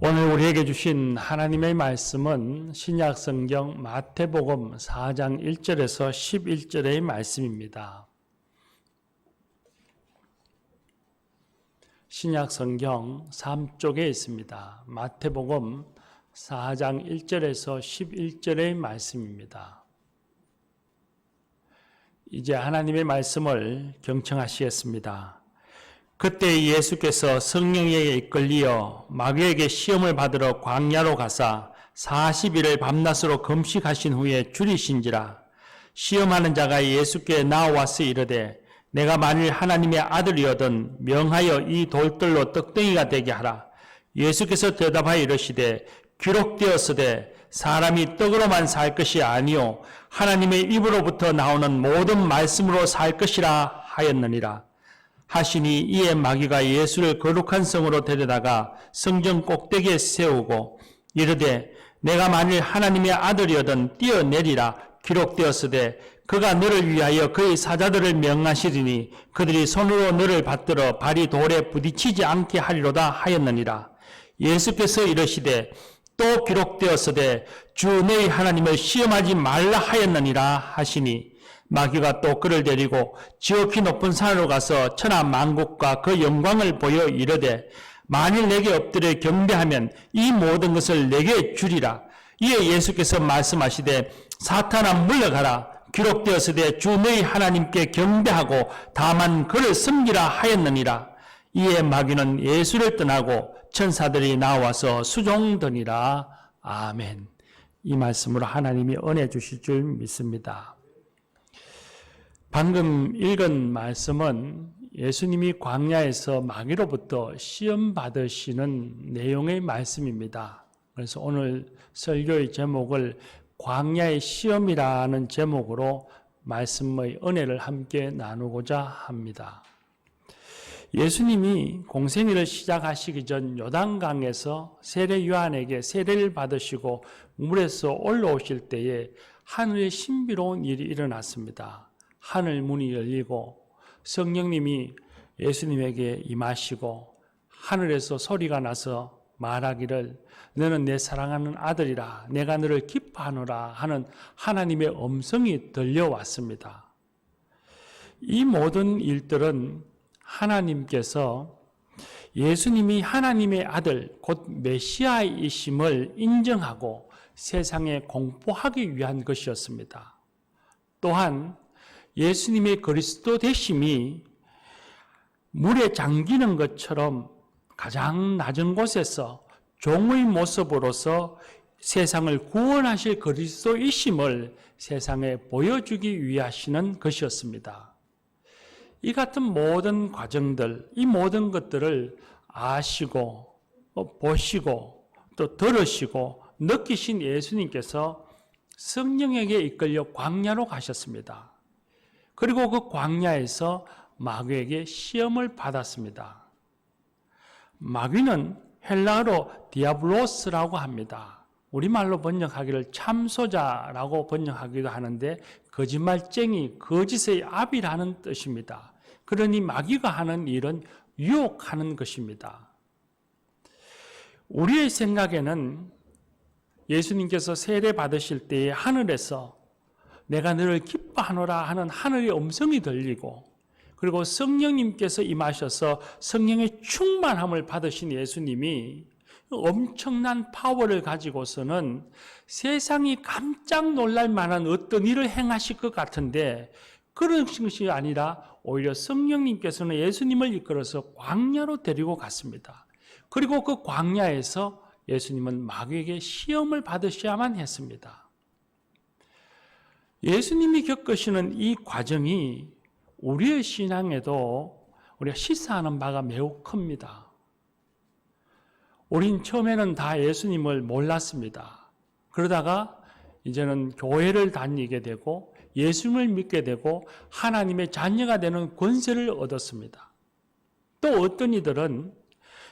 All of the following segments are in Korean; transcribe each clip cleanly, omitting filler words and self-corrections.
오늘 우리에게 주신 하나님의 말씀은 신약성경 마태복음 4장 1절에서 11절의 말씀입니다. 신약성경 3쪽에 있습니다. 마태복음 4장 1절에서 11절의 말씀입니다. 이제 하나님의 말씀을 경청하시겠습니다. 그때 예수께서 성령에게 이끌리어 마귀에게 시험을 받으러 광야로 가사 40일을 밤낮으로 금식하신 후에 줄이신지라. 시험하는 자가 예수께 나와서 이르되 내가 만일 하나님의 아들이거든 명하여 이 돌들로 떡덩이가 되게 하라. 예수께서 대답하여 이르시되 기록되었으되 사람이 떡으로만 살 것이 아니요 하나님의 입으로부터 나오는 모든 말씀으로 살 것이라 하였느니라. 하시니 이에 마귀가 예수를 거룩한 성으로 데려다가 성전 꼭대기에 세우고 이르되 내가 만일 하나님의 아들이거든 뛰어내리라. 기록되었으되 그가 너를 위하여 그의 사자들을 명하시리니 그들이 손으로 너를 받들어 발이 돌에 부딪히지 않게 하리로다 하였느니라. 예수께서 이르시되 또 기록되었으되 주 너희 하나님을 시험하지 말라 하였느니라 하시니 마귀가 또 그를 데리고 지극히 높은 산으로 가서 천하 만국과 그 영광을 보여 이르되 만일 내게 엎드려 경배하면 이 모든 것을 내게 주리라. 이에 예수께서 말씀하시되 사탄아 물러가라. 기록되었으되 주 너희 하나님께 경배하고 다만 그를 섬기라 하였느니라. 이에 마귀는 예수를 떠나고 천사들이 나와서 수종더니라. 아멘. 이 말씀으로 하나님이 은혜 주실 줄 믿습니다. 방금 읽은 말씀은 예수님이 광야에서 마귀로부터 시험 받으시는 내용의 말씀입니다. 그래서 오늘 설교의 제목을 광야의 시험이라는 제목으로 말씀의 은혜를 함께 나누고자 합니다. 예수님이 공생애를 시작하시기 전 요단강에서 세례 요한에게 세례를 받으시고 물에서 올라오실 때에 하늘에 신비로운 일이 일어났습니다. 하늘 문이 열리고 성령님이 예수님에게 임하시고 하늘에서 소리가 나서 말하기를 너는 내 사랑하는 아들이라 내가 너를 기뻐하노라 하는 하나님의 음성이 들려왔습니다. 이 모든 일들은 하나님께서 예수님이 하나님의 아들 곧 메시아이심을 인정하고 세상에 공포하기 위한 것이었습니다. 또한 예수님의 그리스도 되심이 물에 잠기는 것처럼 가장 낮은 곳에서 종의 모습으로서 세상을 구원하실 그리스도이심을 세상에 보여주기 위하시는 것이었습니다. 이 같은 모든 과정들, 이 모든 것들을 아시고 보시고 또 들으시고 느끼신 예수님께서 성령에게 이끌려 광야로 가셨습니다. 그리고 그 광야에서 마귀에게 시험을 받았습니다. 마귀는 헬라어로 디아블로스라고 합니다. 우리말로 번역하기를 참소자라고 번역하기도 하는데 거짓말쟁이, 거짓의 압이라는 뜻입니다. 그러니 마귀가 하는 일은 유혹하는 것입니다. 우리의 생각에는 예수님께서 세례 받으실 때에 하늘에서 내가 너를 기뻐하노라 하는 하늘의 음성이 들리고 그리고 성령님께서 임하셔서 성령의 충만함을 받으신 예수님이 엄청난 파워를 가지고서는 세상이 깜짝 놀랄 만한 어떤 일을 행하실 것 같은데 그런 것이 아니라 오히려 성령님께서는 예수님을 이끌어서 광야로 데리고 갔습니다. 그리고 그 광야에서 예수님은 마귀에게 시험을 받으셔야만 했습니다. 예수님이 겪으시는 이 과정이 우리의 신앙에도 우리가 시사하는 바가 매우 큽니다. 우린 처음에는 다 예수님을 몰랐습니다. 그러다가 이제는 교회를 다니게 되고 예수님을 믿게 되고 하나님의 자녀가 되는 권세를 얻었습니다. 또 어떤 이들은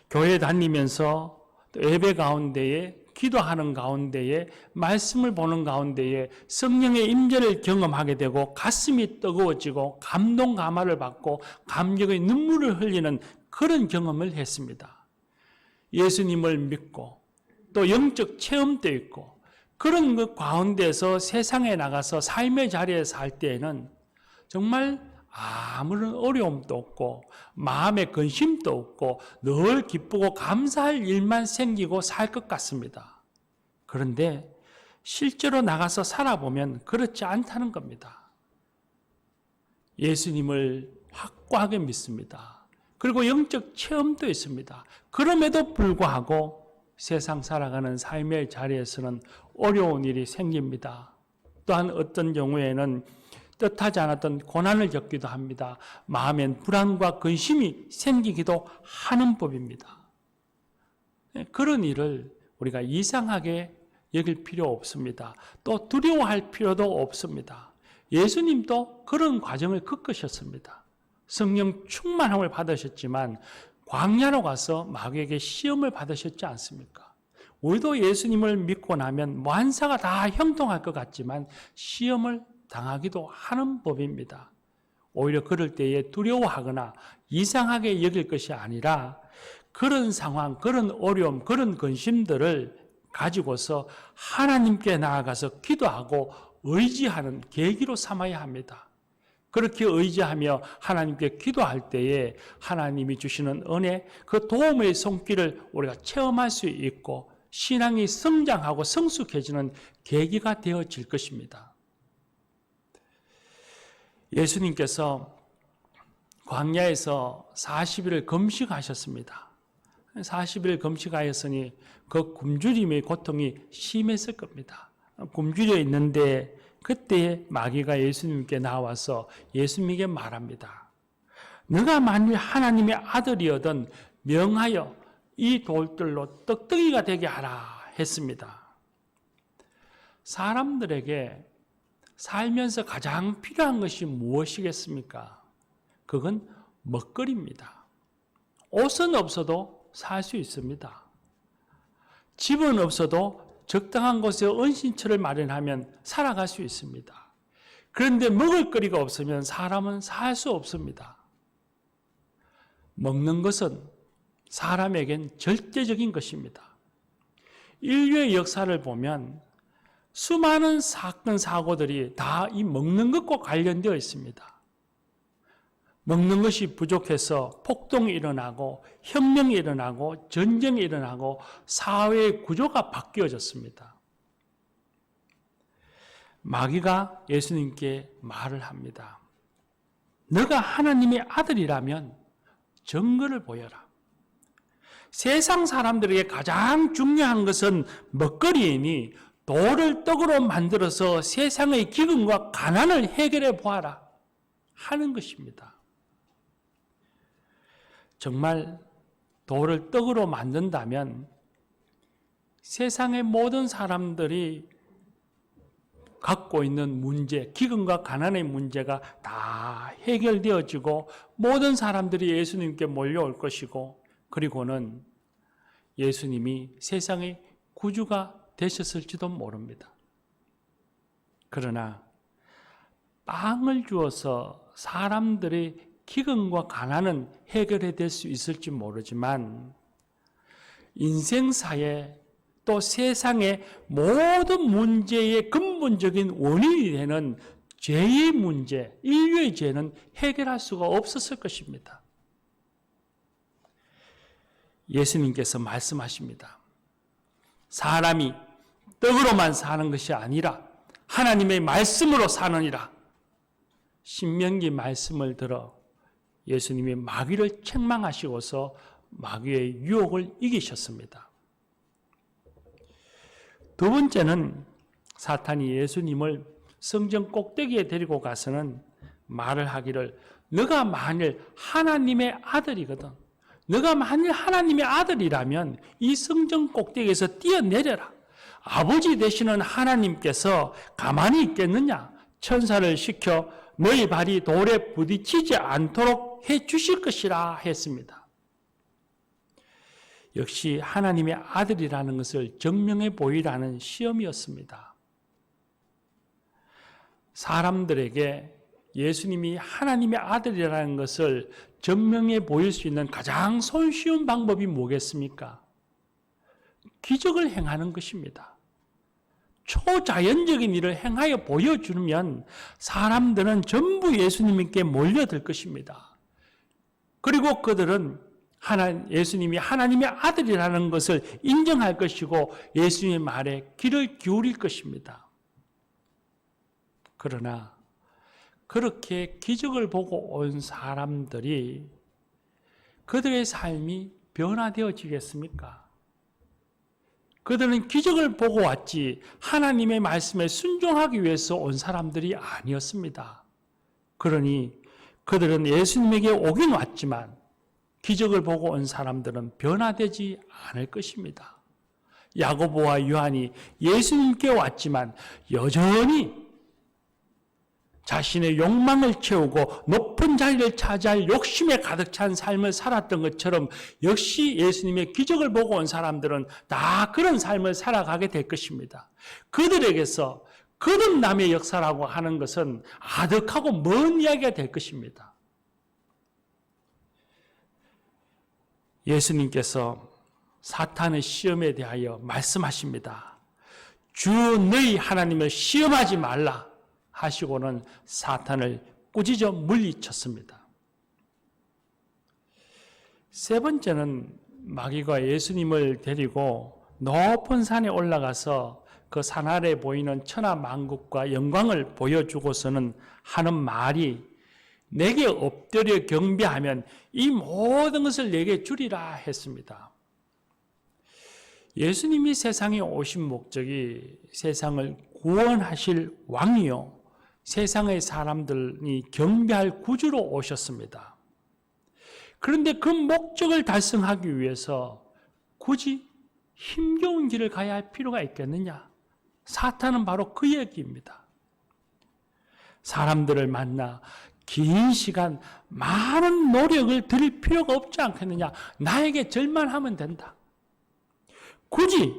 교회 다니면서 또 예배 가운데에 기도하는 가운데에 말씀을 보는 가운데에 성령의 임재를 경험하게 되고 가슴이 뜨거워지고 감동 감화를 받고 감격의 눈물을 흘리는 그런 경험을 했습니다. 예수님을 믿고 또 영적 체험도 있고 그런 것 가운데서 세상에 나가서 삶의 자리에 살 때에는 정말 아무런 어려움도 없고 마음의 근심도 없고 늘 기쁘고 감사할 일만 생기고 살 것 같습니다. 그런데 실제로 나가서 살아보면 그렇지 않다는 겁니다. 예수님을 확고하게 믿습니다. 그리고 영적 체험도 있습니다. 그럼에도 불구하고 세상 살아가는 삶의 자리에서는 어려운 일이 생깁니다. 또한 어떤 경우에는 뜻하지 않았던 고난을 겪기도 합니다. 마음엔 불안과 근심이 생기기도 하는 법입니다. 그런 일을 우리가 이상하게 여길 필요 없습니다. 또 두려워할 필요도 없습니다. 예수님도 그런 과정을 겪으셨습니다. 성령 충만함을 받으셨지만 광야로 가서 마귀에게 시험을 받으셨지 않습니까? 우리도 예수님을 믿고 나면 만사가 다 형통할 것 같지만 시험을 당하기도 하는 법입니다. 오히려 그럴 때에 두려워하거나 이상하게 여길 것이 아니라 그런 상황, 그런 어려움, 그런 근심들을 가지고서 하나님께 나아가서 기도하고 의지하는 계기로 삼아야 합니다. 그렇게 의지하며 하나님께 기도할 때에 하나님이 주시는 은혜, 그 도움의 손길을 우리가 체험할 수 있고 신앙이 성장하고 성숙해지는 계기가 되어질 것입니다. 예수님께서 광야에서 40일을 금식하셨습니다. 40일 금식하였으니 그 굶주림의 고통이 심했을 겁니다. 굶주려 있는데 그때 마귀가 예수님께 나와서 예수님에게 말합니다. 너가 만일 하나님의 아들이어든 명하여 이 돌들로 떡덩이가 되게 하라 했습니다. 사람들에게 살면서 가장 필요한 것이 무엇이겠습니까? 그건 먹거리입니다. 옷은 없어도 살 수 있습니다. 집은 없어도 적당한 곳에 은신처를 마련하면 살아갈 수 있습니다. 그런데 먹을 거리가 없으면 사람은 살 수 없습니다. 먹는 것은 사람에겐 절대적인 것입니다. 인류의 역사를 보면 수많은 사건, 사고들이 다 이 먹는 것과 관련되어 있습니다. 먹는 것이 부족해서 폭동이 일어나고 혁명이 일어나고 전쟁이 일어나고 사회의 구조가 바뀌어졌습니다. 마귀가 예수님께 말을 합니다. 너가 하나님의 아들이라면 증거를 보여라. 세상 사람들에게 가장 중요한 것은 먹거리이니 돌을 떡으로 만들어서 세상의 기근과 가난을 해결해 보아라 하는 것입니다. 정말 돌을 떡으로 만든다면 세상의 모든 사람들이 갖고 있는 문제, 기근과 가난의 문제가 다 해결되어지고 모든 사람들이 예수님께 몰려올 것이고 그리고는 예수님이 세상의 구주가 되셨을지도 모릅니다. 그러나 빵을 주어서 사람들의 기근과 가난은 해결될 수 있을지 모르지만 인생사에 또 세상의 모든 문제의 근본적인 원인이 되는 죄의 문제, 인류의 죄는 해결할 수가 없었을 것입니다. 예수님께서 말씀하십니다. 사람이 떡으로만 사는 것이 아니라 하나님의 말씀으로 사느니라. 신명기 말씀을 들어 예수님이 마귀를 책망하시고서 마귀의 유혹을 이기셨습니다. 두 번째는 사탄이 예수님을 성전 꼭대기에 데리고 가서는 말을 하기를 너가 만일 하나님의 아들이거든. 너가 만일 하나님의 아들이라면 이 성전 꼭대기에서 뛰어내려라. 아버지 되시는 하나님께서 가만히 있겠느냐? 천사를 시켜 너희 발이 돌에 부딪히지 않도록 해 주실 것이라 했습니다. 역시 하나님의 아들이라는 것을 증명해 보이라는 시험이었습니다. 사람들에게 예수님이 하나님의 아들이라는 것을 증명해 보일 수 있는 가장 손쉬운 방법이 뭐겠습니까? 기적을 행하는 것입니다. 초자연적인 일을 행하여 보여주면 사람들은 전부 예수님께 몰려들 것입니다. 그리고 그들은 예수님이 하나님의 아들이라는 것을 인정할 것이고 예수님의 말에 귀를 기울일 것입니다. 그러나 그렇게 기적을 보고 온 사람들이 그들의 삶이 변화되어지겠습니까? 그들은 기적을 보고 왔지 하나님의 말씀에 순종하기 위해서 온 사람들이 아니었습니다. 그러니 그들은 예수님에게 오긴 왔지만 기적을 보고 온 사람들은 변화되지 않을 것입니다. 야고보와 요한이 예수님께 왔지만 여전히 자신의 욕망을 채우고 높은 자리를 차지할 욕심에 가득 찬 삶을 살았던 것처럼 역시 예수님의 기적을 보고 온 사람들은 다 그런 삶을 살아가게 될 것입니다. 그들에게서 거듭남의 역사라고 하는 것은 아득하고 먼 이야기가 될 것입니다. 예수님께서 사탄의 시험에 대하여 말씀하십니다. 주 너희 하나님을 시험하지 말라 하시고는 사탄을 꾸짖어 물리쳤습니다. 세 번째는 마귀가 예수님을 데리고 높은 산에 올라가서 그 산 아래 보이는 천하만국과 영광을 보여주고서는 하는 말이 내게 엎드려 경배하면 이 모든 것을 내게 주리라 했습니다. 예수님이 세상에 오신 목적이 세상을 구원하실 왕이요 세상의 사람들이 경배할 구주로 오셨습니다. 그런데 그 목적을 달성하기 위해서 굳이 힘겨운 길을 가야 할 필요가 있겠느냐? 사탄은 바로 그 얘기입니다. 사람들을 만나 긴 시간 많은 노력을 들일 필요가 없지 않겠느냐? 나에게 절만 하면 된다. 굳이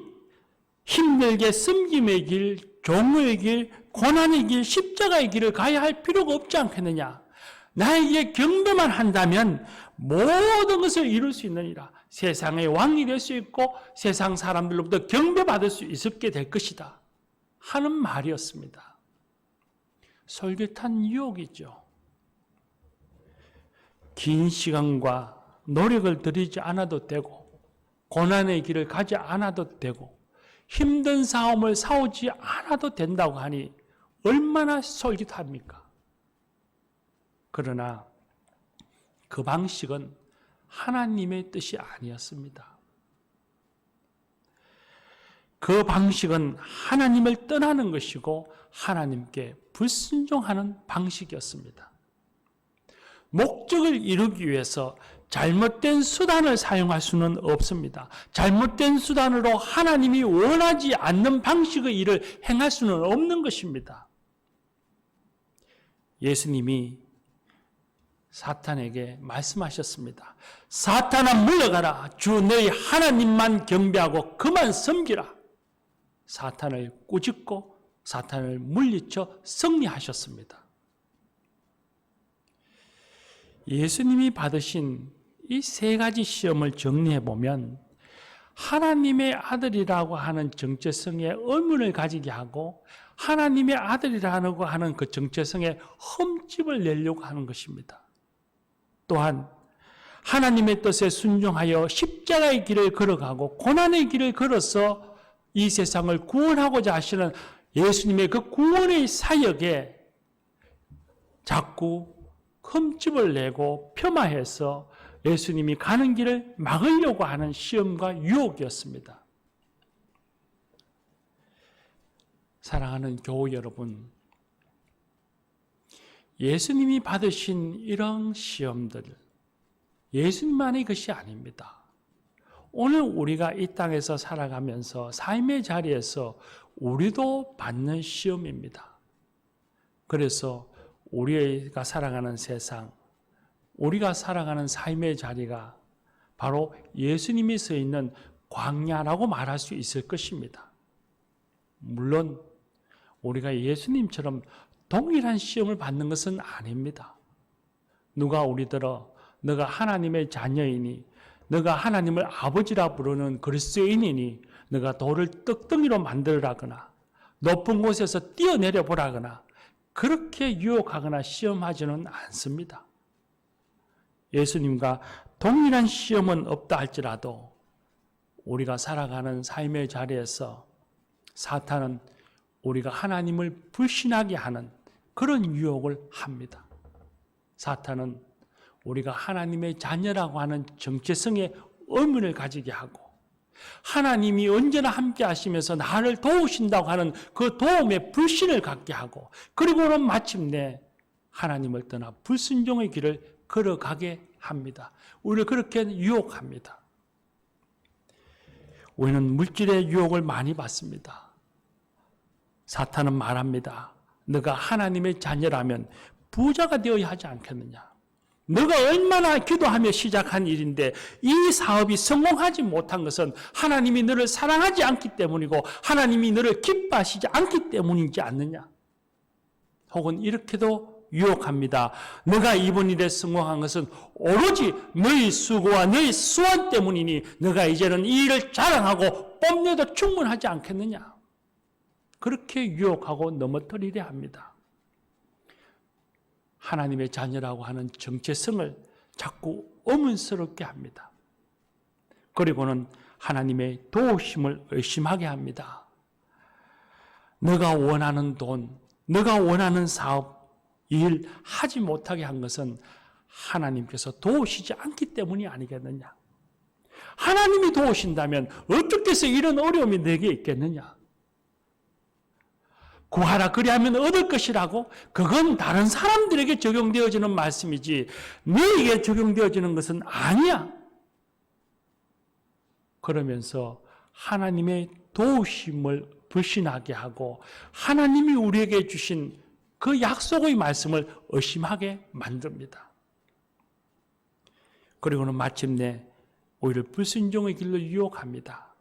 힘들게 섬김의 길, 종의 길, 고난의 길, 십자가의 길을 가야 할 필요가 없지 않겠느냐? 나에게 경배만 한다면 모든 것을 이룰 수 있느니라. 세상의 왕이 될 수 있고 세상 사람들로부터 경배받을 수 있게 될 것이다 하는 말이었습니다. 솔깃한 유혹이죠. 긴 시간과 노력을 들이지 않아도 되고 고난의 길을 가지 않아도 되고 힘든 싸움을 싸우지 않아도 된다고 하니 얼마나 솔깃합니까? 그러나 그 방식은 하나님의 뜻이 아니었습니다. 그 방식은 하나님을 떠나는 것이고 하나님께 불순종하는 방식이었습니다. 목적을 이루기 위해서 잘못된 수단을 사용할 수는 없습니다. 잘못된 수단으로 하나님이 원하지 않는 방식의 일을 행할 수는 없는 것입니다. 예수님이 사탄에게 말씀하셨습니다. 사탄아 물러가라. 주 너희 하나님만 경배하고 그만 섬기라. 사탄을 꾸짖고 사탄을 물리쳐 승리하셨습니다. 예수님이 받으신 이 세 가지 시험을 정리해 보면 하나님의 아들이라고 하는 정체성에 의문을 가지게 하고 하나님의 아들이라고 하는 그 정체성에 흠집을 내려고 하는 것입니다. 또한 하나님의 뜻에 순종하여 십자가의 길을 걸어가고 고난의 길을 걸어서 이 세상을 구원하고자 하시는 예수님의 그 구원의 사역에 자꾸 흠집을 내고 폄하해서 예수님이 가는 길을 막으려고 하는 시험과 유혹이었습니다. 사랑하는 교우 여러분, 예수님이 받으신 이런 시험들, 예수님만의 것이 아닙니다. 오늘 우리가 이 땅에서 살아가면서 삶의 자리에서 우리도 받는 시험입니다. 그래서 우리가 살아가는 세상, 우리가 살아가는 삶의 자리가 바로 예수님이 서 있는 광야라고 말할 수 있을 것입니다. 물론 우리가 예수님처럼 동일한 시험을 받는 것은 아닙니다. 누가 우리들어 너가 하나님의 자녀이니 너가 하나님을 아버지라 부르는 그리스도인이니 너가 돌을 떡덩이로 만들라거나 높은 곳에서 뛰어내려 보라거나 그렇게 유혹하거나 시험하지는 않습니다. 예수님과 동일한 시험은 없다 할지라도 우리가 살아가는 삶의 자리에서 사탄은 우리가 하나님을 불신하게 하는 그런 유혹을 합니다. 사탄은 우리가 하나님의 자녀라고 하는 정체성의 의문을 가지게 하고 하나님이 언제나 함께 하시면서 나를 도우신다고 하는 그 도움에 불신을 갖게 하고 그리고는 마침내 하나님을 떠나 불순종의 길을 걸어가게 합니다. 우리를 그렇게 유혹합니다. 우리는 물질의 유혹을 많이 받습니다. 사탄은 말합니다. 너가 하나님의 자녀라면 부자가 되어야 하지 않겠느냐. 너가 얼마나 기도하며 시작한 일인데 이 사업이 성공하지 못한 것은 하나님이 너를 사랑하지 않기 때문이고 하나님이 너를 기뻐하시지 않기 때문이지 않느냐. 혹은 이렇게도 유혹합니다. 너가 이번 일에 성공한 것은 오로지 너의 수고와 너의 수완 때문이니 너가 이제는 이 일을 자랑하고 뽐내도 충분하지 않겠느냐. 그렇게 유혹하고 넘어뜨리려 합니다. 하나님의 자녀라고 하는 정체성을 자꾸 의문스럽게 합니다. 그리고는 하나님의 도우심을 의심하게 합니다. 너가 원하는 돈, 너가 원하는 사업, 일 하지 못하게 한 것은 하나님께서 도우시지 않기 때문이 아니겠느냐. 하나님이 도우신다면 어떻게 해서 이런 어려움이 내게 있겠느냐. 구하라 그리하면 얻을 것이라고 그건 다른 사람들에게 적용되어지는 말씀이지 너에게 적용되어지는 것은 아니야. 그러면서 하나님의 도우심을 불신하게 하고 하나님이 우리에게 주신 그 약속의 말씀을 의심하게 만듭니다. 그리고는 마침내 오히려 불순종의 길로 유혹합니다.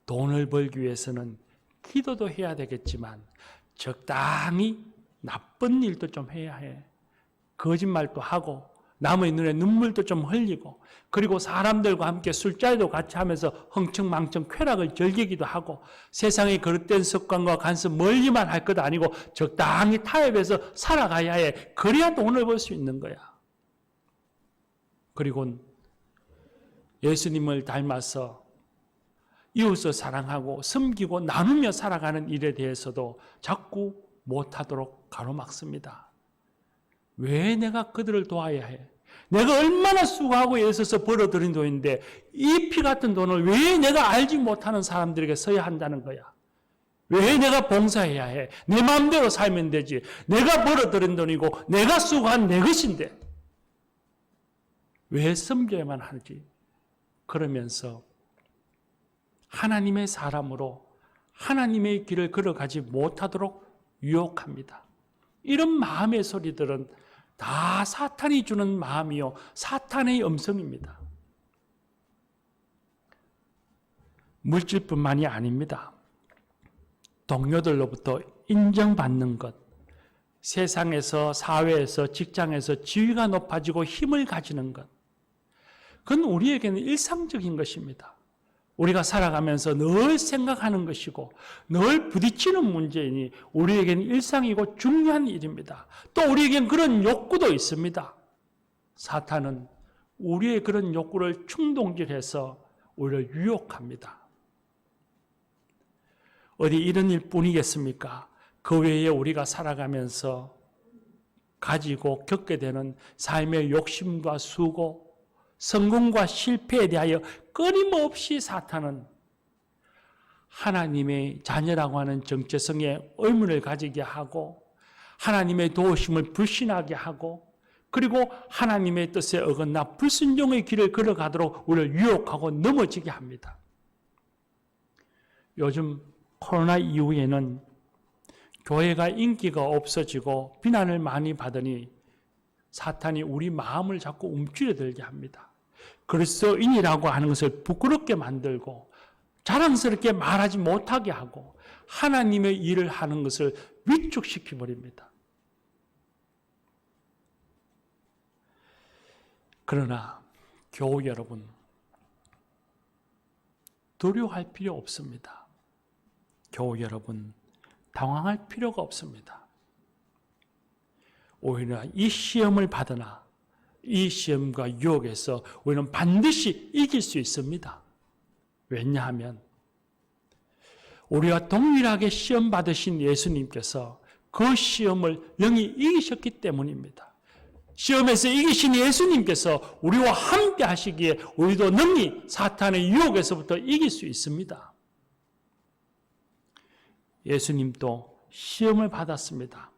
돈을 벌기 위해서는 기도도 해야 되겠지만 적당히 나쁜 일도 좀 해야 해. 거짓말도 하고 남의 눈에 눈물도 좀 흘리고 그리고 사람들과 함께 술자리도 같이 하면서 흥청망청 쾌락을 즐기기도 하고 세상의 그릇된 습관과 간섭 멀리만 할 것 아니고 적당히 타협해서 살아가야 해. 그래야 돈을 벌 수 있는 거야. 그리고 예수님을 닮아서 이웃을 사랑하고 섬기고 나누며 살아가는 일에 대해서도 자꾸 못하도록 가로막습니다. 왜 내가 그들을 도와야 해? 내가 얼마나 수고하고 애써서 벌어들인 돈인데 이 피 같은 돈을 왜 내가 알지 못하는 사람들에게 써야 한다는 거야? 왜 내가 봉사해야 해? 내 마음대로 살면 되지. 내가 벌어들인 돈이고 내가 수고한 내 것인데 왜 섬겨야만 하지? 그러면서 하나님의 사람으로 하나님의 길을 걸어가지 못하도록 유혹합니다. 이런 마음의 소리들은 다 사탄이 주는 마음이요 사탄의 음성입니다. 물질뿐만이 아닙니다. 동료들로부터 인정받는 것, 세상에서 사회에서 직장에서 지위가 높아지고 힘을 가지는 것, 그건 우리에게는 일상적인 것입니다. 우리가 살아가면서 늘 생각하는 것이고 늘 부딪히는 문제이니 우리에게는 일상이고 중요한 일입니다. 또 우리에게는 그런 욕구도 있습니다. 사탄은 우리의 그런 욕구를 충동질해서 우리를 유혹합니다. 어디 이런 일뿐이겠습니까? 그 외에 우리가 살아가면서 가지고 겪게 되는 삶의 욕심과 수고, 성공과 실패에 대하여 끊임없이 사탄은 하나님의 자녀라고 하는 정체성에 의문을 가지게 하고 하나님의 도우심을 불신하게 하고 그리고 하나님의 뜻에 어긋나 불순종의 길을 걸어가도록 우리를 유혹하고 넘어지게 합니다. 요즘 코로나 이후에는 교회가 인기가 없어지고 비난을 많이 받으니 사탄이 우리 마음을 자꾸 움츠려들게 합니다. 그리스도인이라고 하는 것을 부끄럽게 만들고 자랑스럽게 말하지 못하게 하고 하나님의 일을 하는 것을 위축시켜버립니다. 그러나 교우 여러분, 두려워할 필요 없습니다. 교우 여러분, 당황할 필요가 없습니다. 오히려 이 시험을 받으나 이 시험과 유혹에서 우리는 반드시 이길 수 있습니다. 왜냐하면 우리와 동일하게 시험 받으신 예수님께서 그 시험을 영이 이기셨기 때문입니다. 시험에서 이기신 예수님께서 우리와 함께 하시기에 우리도 능히 사탄의 유혹에서부터 이길 수 있습니다. 예수님도 시험을 받았습니다.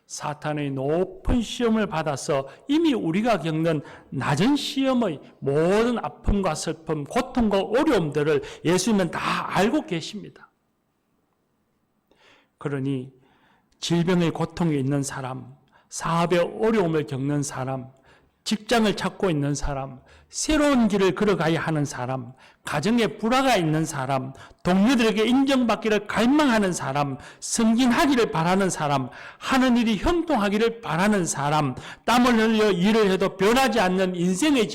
사탄의 높은 시험을 받아서 이미 우리가 겪는 낮은 시험의 모든 아픔과 슬픔, 고통과 어려움들을 예수님은 다 알고 계십니다. 그러니 질병의 고통이 있는 사람, 사업의 어려움을 겪는 사람, 직장을 찾고 있는 사람, 새로운 길을 걸어가야 하는 사람, 가정에 불화가 있는 사람, 동료들에게 인정받기를 갈망하는 사람, 승진하기를 바라는 사람, 하는 일이 형통하기를 바라는 사람, 땀을 흘려 일을 해도 변하지 않는 인생의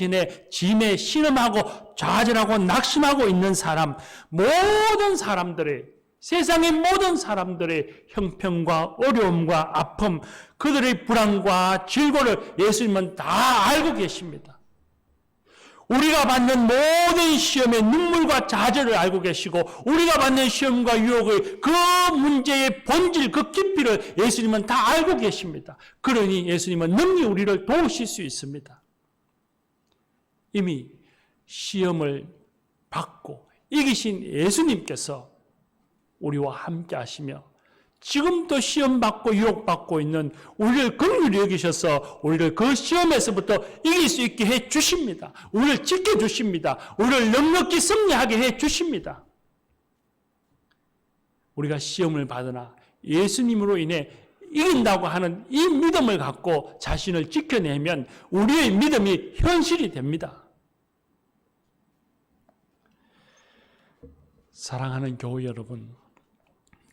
짐에 신음하고 좌절하고 낙심하고 있는 사람, 모든 사람들의 세상의 모든 사람들의 형편과 어려움과 아픔, 그들의 불안과 질고를 예수님은 다 알고 계십니다. 우리가 받는 모든 시험의 눈물과 좌절을 알고 계시고 우리가 받는 시험과 유혹의 그 문제의 본질, 그 깊이를 예수님은 다 알고 계십니다. 그러니 예수님은 능히 우리를 도우실 수 있습니다. 이미 시험을 받고 이기신 예수님께서 우리와 함께 하시며 지금도 시험받고 유혹받고 있는 우리를 긍휼히 여기셔서 우리를 그 시험에서부터 이길 수 있게 해 주십니다. 우리를 지켜주십니다. 우리를 넉넉히 승리하게 해 주십니다. 우리가 시험을 받으나 예수님으로 인해 이긴다고 하는 이 믿음을 갖고 자신을 지켜내면 우리의 믿음이 현실이 됩니다. 사랑하는 교우 여러분,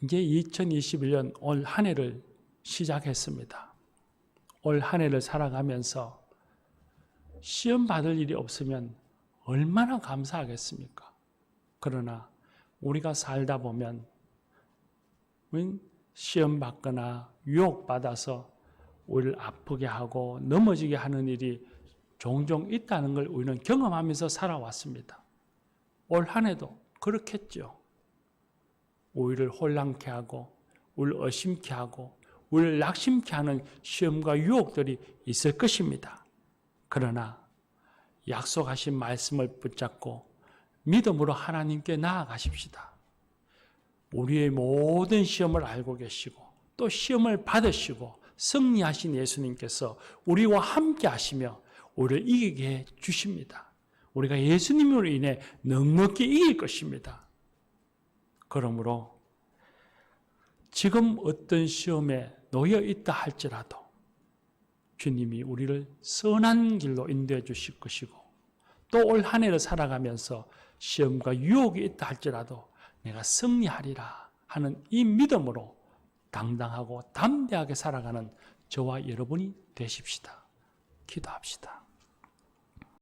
이제 2021년 올 한 해를 시작했습니다. 올 한 해를 살아가면서 시험 받을 일이 없으면 얼마나 감사하겠습니까? 그러나 우리가 살다 보면 시험 받거나 유혹받아서 우리를 아프게 하고 넘어지게 하는 일이 종종 있다는 걸 우리는 경험하면서 살아왔습니다. 올 한 해도 그렇겠죠. 우리를 혼란케 하고 우리를 의심케 하고 우리를 낙심케 하는 시험과 유혹들이 있을 것입니다. 그러나 약속하신 말씀을 붙잡고 믿음으로 하나님께 나아가십시다. 우리의 모든 시험을 알고 계시고 또 시험을 받으시고 승리하신 예수님께서 우리와 함께 하시며 우리를 이기게 해 주십니다. 우리가 예수님으로 인해 넉넉히 이길 것입니다. 그러므로 지금 어떤 시험에 놓여 있다 할지라도 주님이 우리를 선한 길로 인도해 주실 것이고 또 올 한 해를 살아가면서 시험과 유혹이 있다 할지라도 내가 승리하리라 하는 이 믿음으로 당당하고 담대하게 살아가는 저와 여러분이 되십시다. 기도합시다.